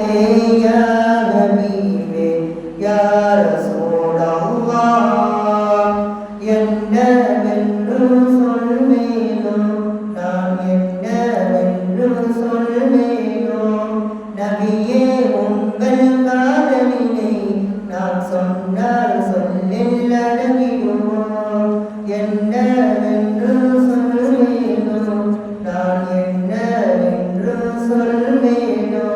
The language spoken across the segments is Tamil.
या हबीबे या रसूल अल्लाह என்னவென்று சொல்வேனோ நான் என்னவென்று சொல்வேனோ நபியே உங்கள் காதலினை நான் சொன்னால் சொல்லில் அடங்கிடுமோ என்னவென்று சொல்வேனோ நான் என்னவென்று சொல்வேனோ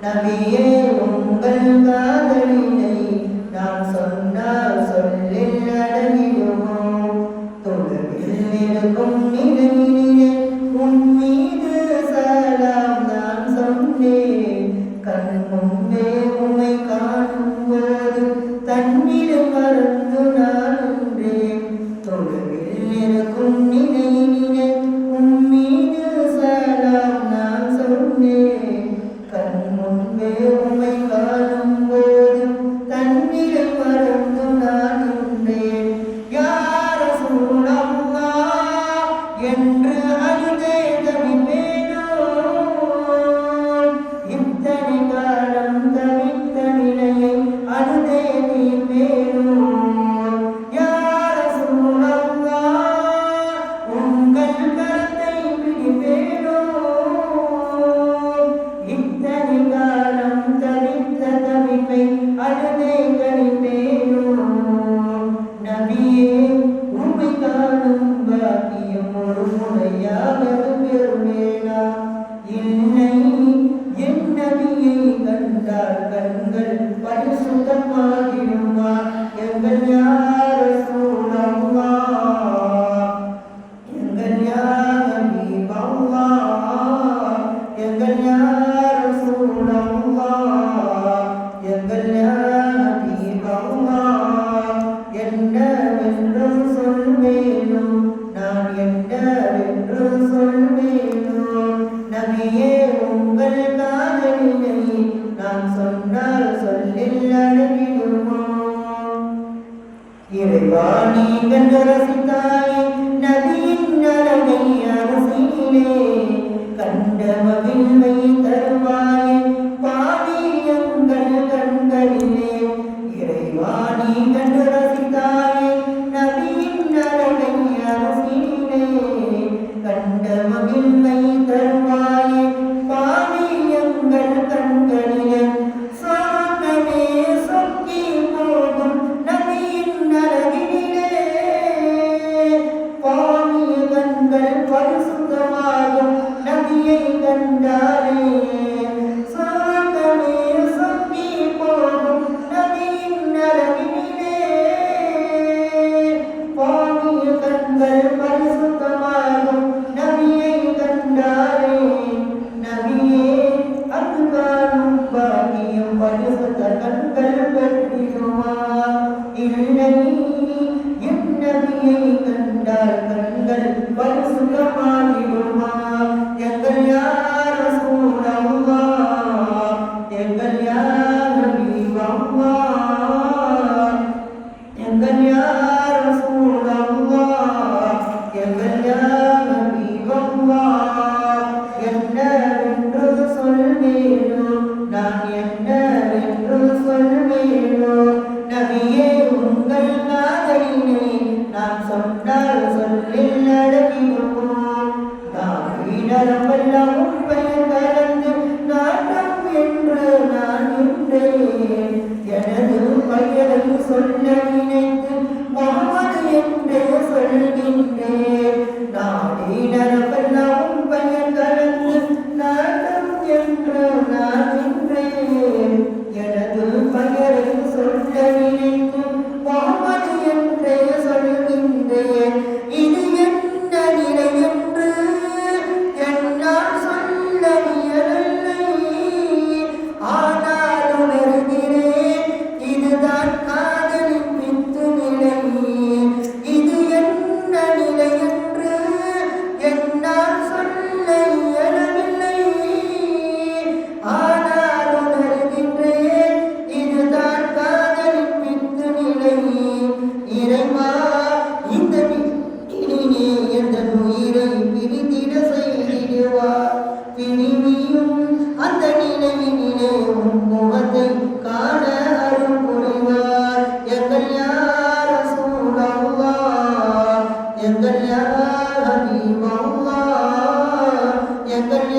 நபியே உங்கள் காதலினை நான் சொன்னால் சொல்லில் அடங்கிடுமோ தொழுவில் இருக்கும் நிலையிலே உன் மீது சலாம் நான் சொன்னேன் கண் முன்பே உம்மை காணும் போது தண்ணீர் மறந்து நான் நின்றேன் தொழுவில் இருக்கும் நிலையிலே உன் மீது சலாம் நான் சொன்னேன் கண் முன்பே உம்மை காணும் போது தண்ணீர் மறந்து நான் நின்றேன் யா ரசூல் அல்லாஹ் என்று அழுதே தவிப்பேனோ இத்தனை காலம் தவித்த நிலையை அழுதே தீர்ப்பேனோ யா ரசூல் அல்லாஹ் உங்கள் கரத்தை பிடிப்பேனோ இத்தனை காலம் தவித்த தவிப்பை அழுதே கழிப்பேனோ நபியே உம்மை காணும் பாக்கியம் ஒரு முறையாவது பெறுவேனா இல்லை என் நபியை கண்டால் கண்கள் பரிசுத்தமாகிடுமா எங்கள் யா ரசூல் அல்லாஹ் எங்கள் யா ஹபீப் அல்லாஹ் எங்கள் யா ரசூல் அல்லாஹ் எங்கள் யா ஹபீப் அல்லாஹ் என்னவென்று சொல்வேனோ நான் என்னவென்று சொல்வேனோ நபியே உங்கள் காதலினை நான் சொன்னால் சொல்லில் அடங்கிடுமோ இறைவா நீங்கள் ரசித்தாயே நபியின் அழகை அரசினிலே கண்ட மகிழ்வை தருவாயே பாவி எங்கள் கண்களிலே இறைவா நீங்கள் ரசித்தாயே நபியின் அழகை அரசினிலே கண்ட மகிழ்வை தருவாயே பாவி எங்கள் கண்களிலே சொர்க்கமே சொக்கி போகும் நபியின் அழகினிலே பாவிய கண்கள் பரிசுத்தமாகும் நபியை கண்டாலே சொர்க்கமே சொக்கி போகும் நபியின் அழகினிலே பாவிய கண்கள் பரிசுத்தமாகும் நபியை கண்டாலே நபியே அது காணும் பாக்கியம் பரிசுத்த கண்கள் பெற்றிடுமா இல்லை என் நபியை கண்டால் கண்கள் பரிசுத்தமாகிடுமா எங்கள் யா ரசூல் அல்லாஹ் எங்கள் யா ஹபீப் அல்லாஹ் எங்கள் யா ரசூல் அல்லாஹ் எங்கள் யா ஹபீப் அல்லாஹ் என்னவென்று சொல்வேனோ நான் என்னவென்று சொல்வேனோ நபியே உங்கள் காதலினை நான் சொன்னால் சொல்லில் அடங்கிடுமோ நரம்பெல்லாம் பெயர் கலந்து நாட்டம் என்று நான் நின்றேன் எனது பெயரை சொல்ல நினைத்து முகமது என்றே சொல்கின்றேன் நாடி நரம்பெல்லாம் பெயர் கலந்து நாட்டம் என்று நான் நின்றேன் எனது பெயரை சொல்ல நினைத்து முகமது என்றே சொல்கின்றேன் இது என்ன நிலை என்று என்னால் சொல்ல இயலவில்லை ஆனால் உணர்கிறேன் இதுதான் காதலின் எங்கள் யா ஹபீபல்லாஹ் எங்கள்